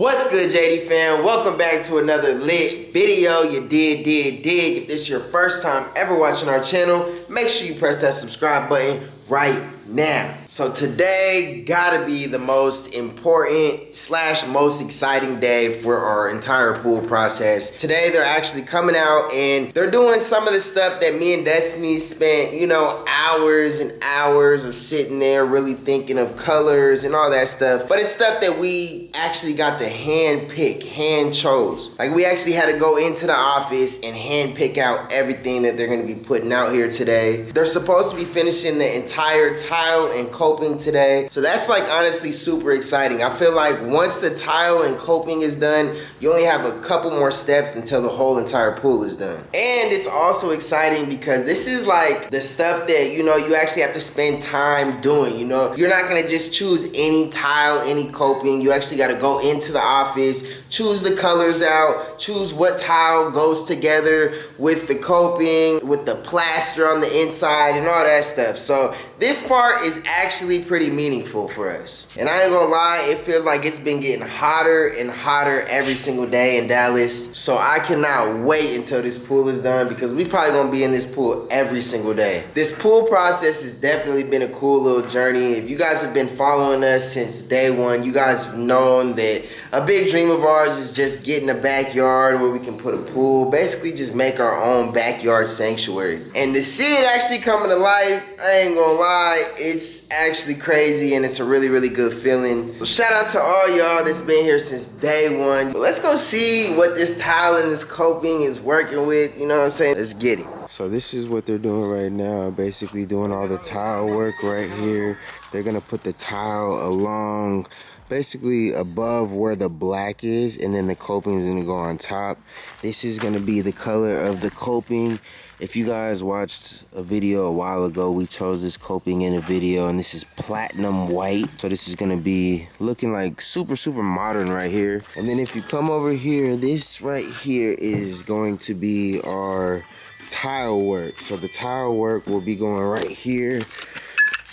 What's good, JD fam? Welcome back to another lit video. You dig. If this is your first time ever watching our channel, make sure you press that subscribe button right now. So today gotta be the most important / most exciting day for our entire pool process. Today they're actually coming out and they're doing some of the stuff that me and Destiny spent, hours and hours of sitting there really thinking of colors and all that stuff. But it's stuff that we actually got to hand pick, hand chose. Like we actually had to go into the office and hand pick out everything that they're gonna be putting out here today. They're supposed to be finishing the entire tile and coping today. So that's like honestly super exciting. I feel like once the tile and coping is done, you only have a couple more steps until the whole entire pool is done. And it's also exciting because this is like the stuff that, you actually have to spend time doing, You're not gonna just choose any tile, any coping. You actually gotta go into the office, choose the colors out, choose what tile goes together with the coping, with the plaster on the inside and all that stuff. So this part is actually pretty meaningful for us. And I ain't gonna lie, it feels like it's been getting hotter and hotter every single day in Dallas. So I cannot wait until this pool is done because we probably gonna be in this pool every single day. This pool process has definitely been a cool little journey. If you guys have been following us since day one, you guys have known that a big dream of ours is just getting a backyard where we can put a pool, basically just make our own backyard sanctuary. And to see it actually coming to life, I ain't gonna lie, it's actually crazy and it's a really, really good feeling. So shout out to all y'all that's been here since day one. But let's go see what this tile and this coping is working with, you know what I'm saying? Let's get it. So this is what they're doing right now, basically doing all the tile work right here. They're gonna put the tile along basically above where the black is, and then the coping is gonna go on top. This is gonna be the color of the coping. If you guys watched a video a while ago, we chose this coping in a video, and this is platinum white. So this is gonna be looking like super modern right here. And then if you come over here, this right here is going to be our tile work. So the tile work will be going right here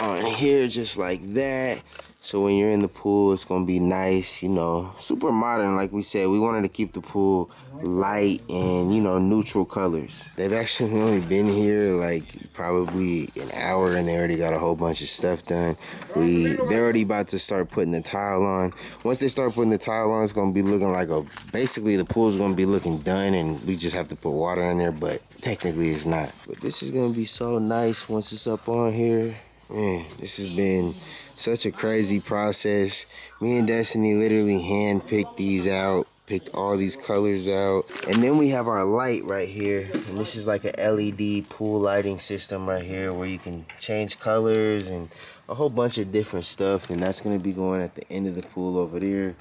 on here, just like that. So when you're in the pool, it's gonna be nice, super modern. Like we said, we wanted to keep the pool light and, neutral colors. They've actually only been here like probably an hour and they already got a whole bunch of stuff done. They're already about to start putting the tile on. Once they start putting the tile on, it's gonna be looking like basically the pool's gonna be looking done and we just have to put water in there, but technically it's not. But this is gonna be so nice once it's up on here. Man, this has been such a crazy process. Me and Destiny literally hand-picked these out, picked all these colors out. And then we have our light right here. And this is like a LED pool lighting system right here where you can change colors and a whole bunch of different stuff. And that's gonna be going at the end of the pool over there.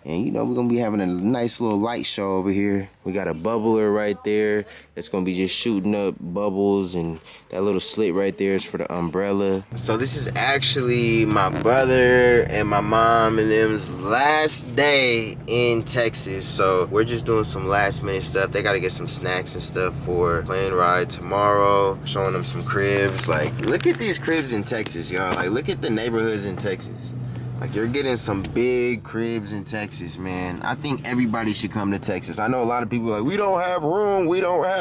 And we're gonna be having a nice little light show over here. We got a bubbler right there that's gonna be just shooting up bubbles, and that little slit right there is for the umbrella. So this is actually my brother and my mom and them's last day in Texas. So we're just doing some last minute stuff. They gotta get some snacks and stuff for plane ride tomorrow. Showing them some cribs. Like, look at these cribs in Texas, y'all. Like, look at the neighborhoods in Texas. Like, you're getting some big cribs in Texas, man. I think everybody should come to Texas. I know a lot of people are like, we don't have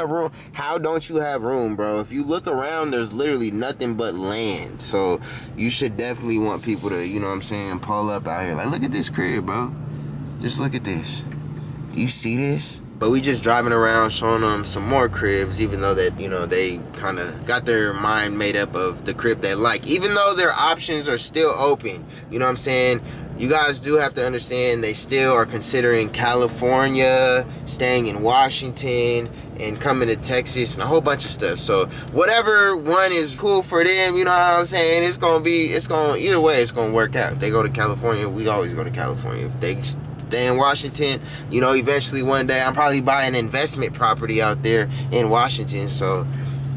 room. How don't you have room, bro? If you look around, there's literally nothing but land. So you should definitely want people to, pull up out here. Like, look at this crib, bro. Just look at this. Do you see this? But we just driving around showing them some more cribs, even though that, they kind of got their mind made up of the crib they like. Even though their options are still open, you know what I'm saying? You guys do have to understand they still are considering California, staying in Washington, and coming to Texas, and a whole bunch of stuff. So whatever one is cool for them, you know what I'm saying? Either way, it's gonna work out. If they go to California, we always go to California. If they stay in Washington, eventually one day I'm probably buying an investment property out there in Washington. So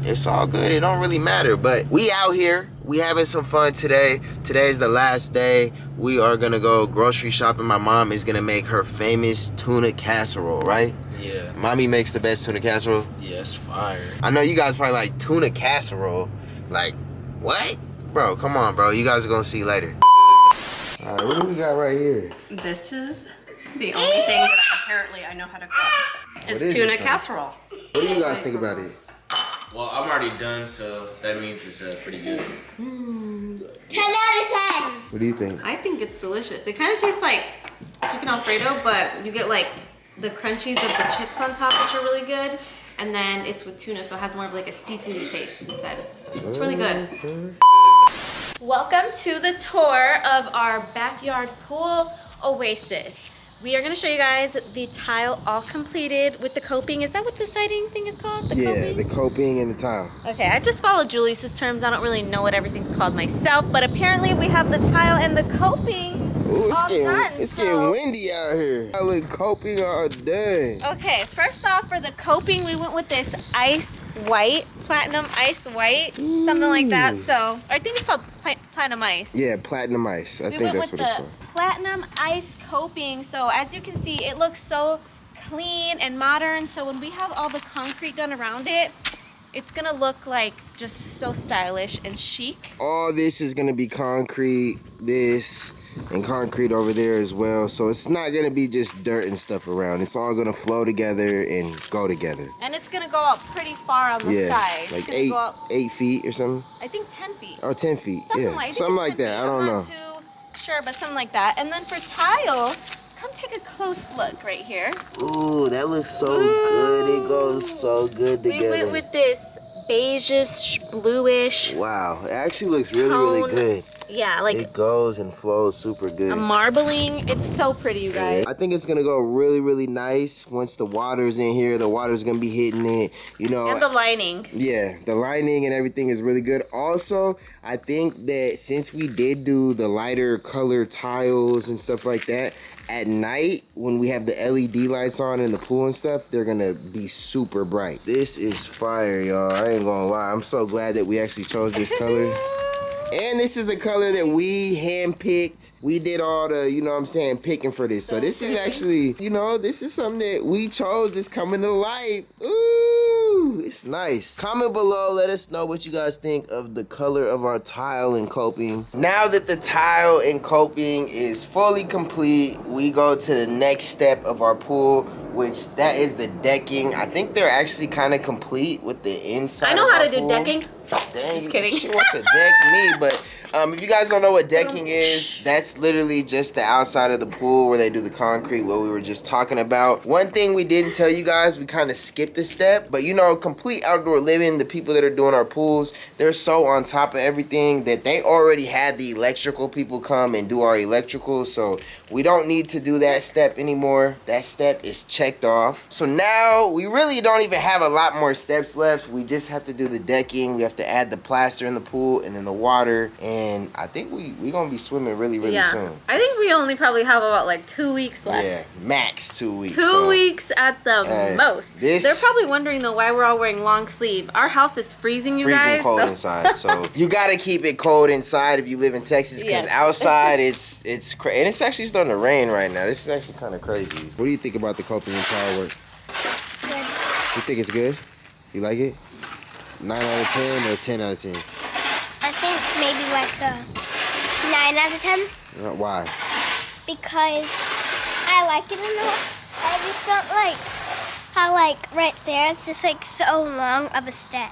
it's all good. It don't really matter. But we out here. We having some fun today. Today's the last day. We are gonna go grocery shopping. My mom is gonna make her famous tuna casserole, right? Yeah. Mommy makes the best tuna casserole. Yeah, it's fire. I know you guys probably like tuna casserole. Like, what? Bro, come on, bro. You guys are gonna see later. All right, what do we got right here? This is The only thing that apparently I know how to cook is tuna casserole. What do you guys think about it? Well, I'm already done, so that means it's pretty good. 10 out of 10. What do you think? I think it's delicious. It kind of tastes like chicken Alfredo, but you get like the crunchies of the chips on top, which are really good. And then it's with tuna, so it has more of like a seafoody taste instead. It's really good. Welcome to the tour of our backyard pool oasis. We are going to show you guys the tile all completed with the coping. Is that what the siding thing is called? The coping and the tile. Okay, I just follow Julius's terms. I don't really know what everything's called myself, but apparently we have the tile and the coping all done. It's getting windy out here. I look coping all done. Okay, first off, for the coping, we went with this ice white, platinum ice white, something like that. So, I think it's called platinum ice. Yeah, platinum ice. I think that's what it's called. Platinum ice coping. So as you can see, it looks so clean and modern. So when we have all the concrete done around it, it's gonna look like just so stylish and chic. All this is gonna be concrete, this and concrete over there as well. So it's not gonna be just dirt and stuff around. It's all gonna flow together and go together. And it's gonna go out pretty far on the side. Like 8 feet or something. I think 10 feet. Oh, 10 feet. Something like that. I don't know. Sure, but something like that. And then for tile, come take a close look right here. Ooh, that looks so good. It goes so good together. We went with this beigeish, bluish. Wow, it actually looks really good. Yeah, like it goes and flows super good. A marbling. It's so pretty, you guys. I think it's gonna go really nice once the water's in here. The water's gonna be hitting it, you know. And the lining. Yeah, the lining and everything is really good. Also, I think that since we did do the lighter color tiles and stuff like that, at night when we have the LED lights on in the pool and stuff, they're gonna be super bright. This is fire, y'all. I ain't gonna lie. I'm so glad that we actually chose this color. And this is a color that we handpicked. We did all the, you know what I'm saying, picking for this. So this is actually, you know, this is something that we chose that's coming to life. Ooh, it's nice. Comment below, let us know what you guys think of the color of our tile and coping. Now that the tile and coping is fully complete, we go to the next step of our pool, which that is the decking. I think they're actually kind of complete with the inside. I know how to do pool. Decking. Dang, just kidding. She wants to deck me, but if you guys don't know what decking is, that's literally just the outside of the pool where they do the concrete, what we were just talking about. One thing we didn't tell you guys, we kind of skipped a step, but you know, complete outdoor living, the people that are doing our pools, they're so on top of everything that they already had the electrical people come and do our electrical, so we don't need to do that step anymore. That step is checked off. So now we really don't even have a lot more steps left. We just have to do the decking. We have to add the plaster in the pool and then the water. And I think we're going to be swimming really soon. I think we only probably have about like 2 weeks left. Yeah, max 2 weeks. 2 weeks at the most. They're probably wondering though why we're all wearing long sleeve. Our house is freezing, you guys. Freezing cold inside. So you got to keep it cold inside if you live in Texas, because outside it's crazy. And it's actually starting to rain right now. This is actually kind of crazy. What do you think about the coping and tile work? Good. You think it's good? You like it? 9 out of 10 or 10 out of 10? I think maybe like a 9 out of 10. Why? Because I like it enough. I just don't like how like right there it's just like so long of a step.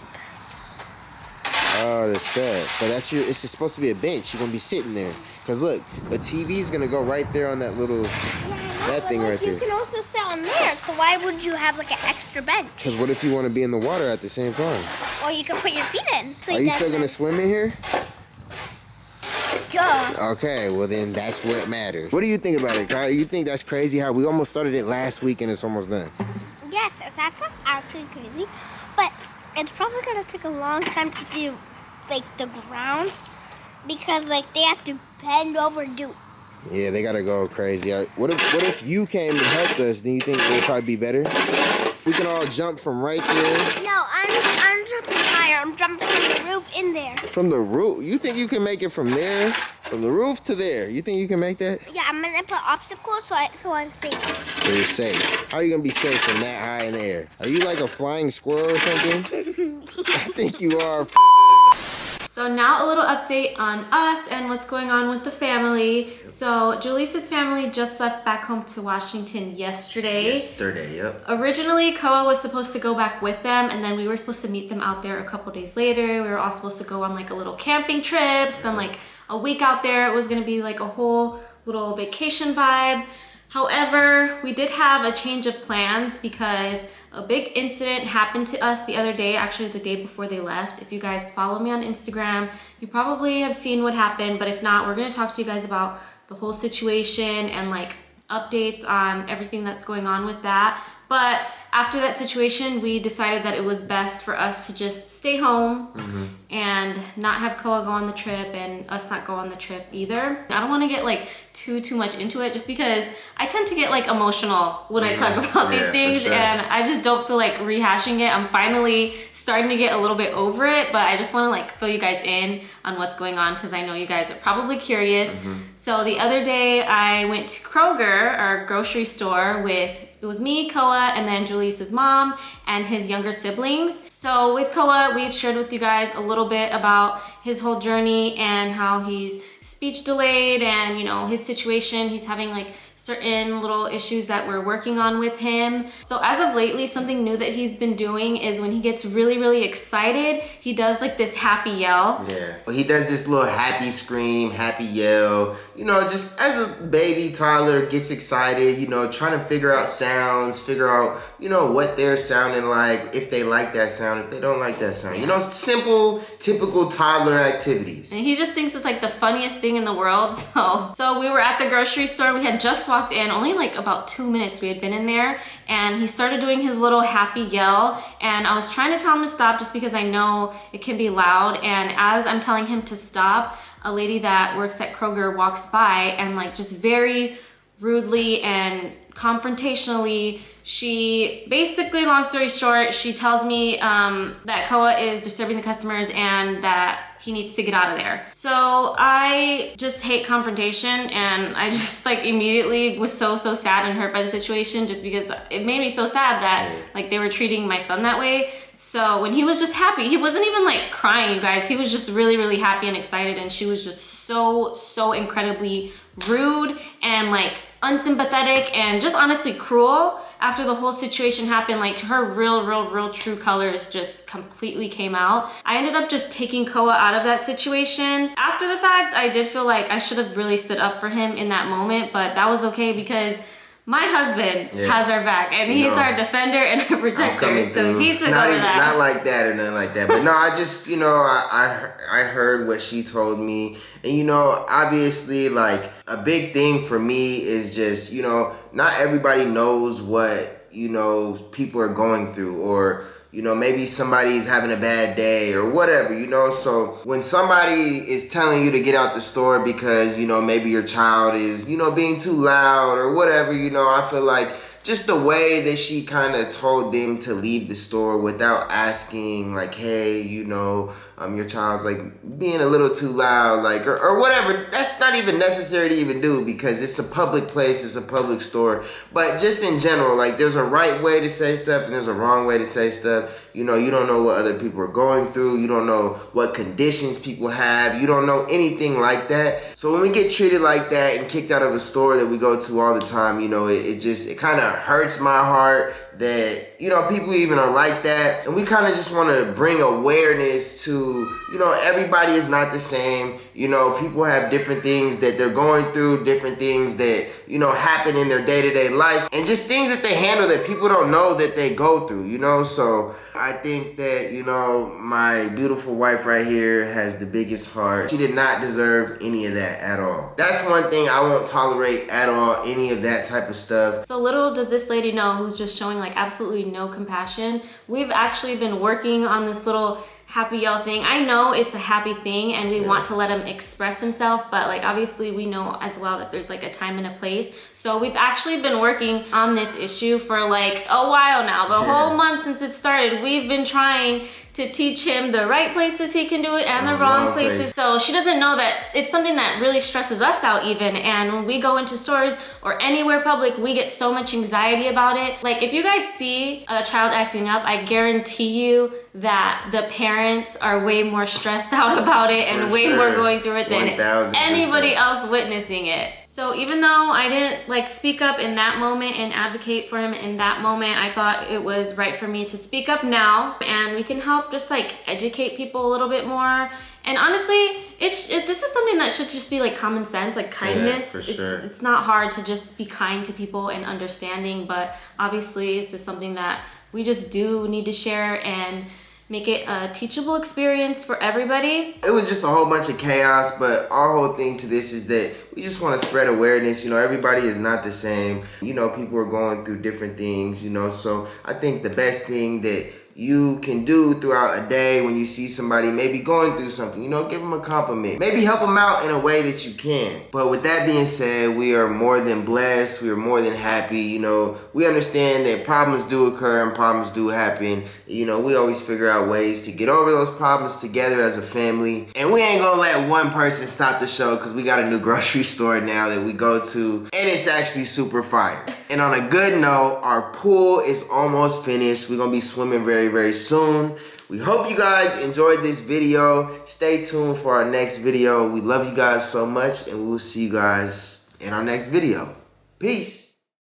Oh, the step. But that's it's supposed to be a bench. You're gonna be sitting there. Cause look, the TV's gonna go right there on that little thing right there. You can also sit on there, so why would you have like an extra bench? Cause what if you want to be in the water at the same time? Or you can put your feet in. So Are you still gonna swim in here? Duh. Okay, well then that's what matters. What do you think about it, Kyle? You think that's crazy how we almost started it last week and it's almost done? Yes, that's actually crazy, but it's probably gonna take a long time to do like the ground, because like they have to bend over and do. Yeah, they gotta go crazy. What if you came and helped us? Then you think it would probably be better? We can all jump from right there. No, I'm jumping higher. I'm jumping from the roof in there. From the roof? You think you can make it from there? From the roof to there? You think you can make that? Yeah, I'm gonna put obstacles so I'm safe. So you're safe. How are you gonna be safe from that high in the air? Are you like a flying squirrel or something? I think you are. So now a little update on us and what's going on with the family. So Julisa's family just left back home to Washington yesterday. Yep. Originally, Koa was supposed to go back with them, and then we were supposed to meet them out there a couple days later. We were all supposed to go on like a little camping trip, spend like a week out there. It was gonna be like a whole little vacation vibe. However, we did have a change of plans because a big incident happened to us the other day, actually the day before they left. If you guys follow me on Instagram, you probably have seen what happened, but if not, we're gonna talk to you guys about the whole situation and like updates on everything that's going on with that. But after that situation, we decided that it was best for us to just stay home and not have Koa go on the trip and us not go on the trip either. I don't want to get like too much into it just because I tend to get like emotional when I talk about these things, sure. and I just don't feel like rehashing it. I'm finally starting to get a little bit over it, but I just want to like fill you guys in on what's going on because I know you guys are probably curious. So the other day I went to Kroger, our grocery store, it was me, Koa, and then Julisa's mom and his younger siblings. So with Koa, we've shared with you guys a little bit about his whole journey and how he's speech delayed and, you know, his situation. He's having like certain little issues that we're working on with him. So as of lately, something new that he's been doing is when he gets really excited, he does like this happy yell. Yeah, he does this little happy scream, happy yell, you know, just as a baby toddler gets excited, you know, trying to figure out sounds, figure out, you know, what they're sounding like, if they like that sound, if they don't like that sound, you know, simple, typical toddler activities. And he just thinks it's like the funniest thing in the world. So we were at the grocery store, we had just walked in, only like about 2 minutes we had been in there, and he started doing his little happy yell, and I was trying to tell him to stop just because I know it can be loud, and as I'm telling him to stop, a lady that works at Kroger walks by and like just very rudely and confrontationally, she basically, long story short, she tells me that Koa is disturbing the customers and that he needs to get out of there. So I just hate confrontation, and I just like immediately was so sad and hurt by the situation just because it made me so sad that like they were treating my son that way. So when he was just happy, he wasn't even like crying, you guys. He was just really happy and excited, and she was just so incredibly rude and like unsympathetic and just honestly cruel. After the whole situation happened, like her real true colors just completely came out. I ended up just taking Koa out of that situation. After the fact, I did feel like I should have really stood up for him in that moment, but that was okay because my husband has our back, and he's our defender and our protector, so he took not over that. Not like that or nothing like that, but no, I just, you know, I heard what she told me, and you know, obviously, like, a big thing for me is just, you know, not everybody knows what, you know, people are going through, or, you know, maybe somebody's having a bad day or whatever, you know. So when somebody is telling you to get out the store because, you know, maybe your child is, you know, being too loud or whatever, you know, I feel like just the way that she kind of told them to leave the store without asking, like, hey, you know, your child's like being a little too loud, like, or whatever. That's not even necessary to even do because it's a public place, it's a public store. But just in general, like, there's a right way to say stuff and there's a wrong way to say stuff. You know, you don't know what other people are going through. You don't know what conditions people have. You don't know anything like that. So when we get treated like that and kicked out of a store that we go to all the time, you know, it kind of hurts my heart that, you know, people even are like that. And we kind of just want to bring awareness to, you know, everybody is not the same. You know, people have different things that they're going through, different things that, you know, happen in their day-to-day lives, and just things that they handle that people don't know that they go through, you know. So I think that, you know, my beautiful wife right here has the biggest heart. She did not deserve any of that at all. That's one thing I won't tolerate at all, any of that type of stuff. So little does this lady know, who's just showing like absolutely no compassion, we've actually been working on this little happy yell thing. I know it's a happy thing and we want to let him express himself, but like obviously we know as well that there's like a time and a place. So we've actually been working on this issue for like a while now. The whole month since it started, we've been trying to teach him the right places he can do it and the wrong places. So she doesn't know that it's something that really stresses us out even. And when we go into stores or anywhere public, we get so much anxiety about it. Like if you guys see a child acting up, I guarantee you that the parents are way more stressed out about it and way more going through it than 1000%. anybody else witnessing it. So even though I didn't like speak up in that moment and advocate for him in that moment, I thought it was right for me to speak up now, and we can help just like educate people a little bit more. And honestly, this is something that should just be like common sense, like kindness. Yeah, for sure. It's not hard to just be kind to people and understanding, but obviously it's just something that we just do need to share and make it a teachable experience for everybody. It was just a whole bunch of chaos, but our whole thing to this is that we just want to spread awareness. You know, everybody is not the same. You know, people are going through different things, you know, so I think the best thing that you can do throughout a day when you see somebody maybe going through something, you know, give them a compliment. Maybe help them out in a way that you can. But with that being said, we are more than blessed. We are more than happy. You know, we understand that problems do occur and problems do happen. You know, we always figure out ways to get over those problems together as a family. And we ain't gonna let one person stop the show because we got a new grocery store now that we go to, and it's actually super fire. And on a good note, our pool is almost finished. We're gonna be swimming very, very soon. We hope you guys enjoyed this video. Stay tuned for our next video. We love you guys so much, and we will see you guys in our next video. Peace.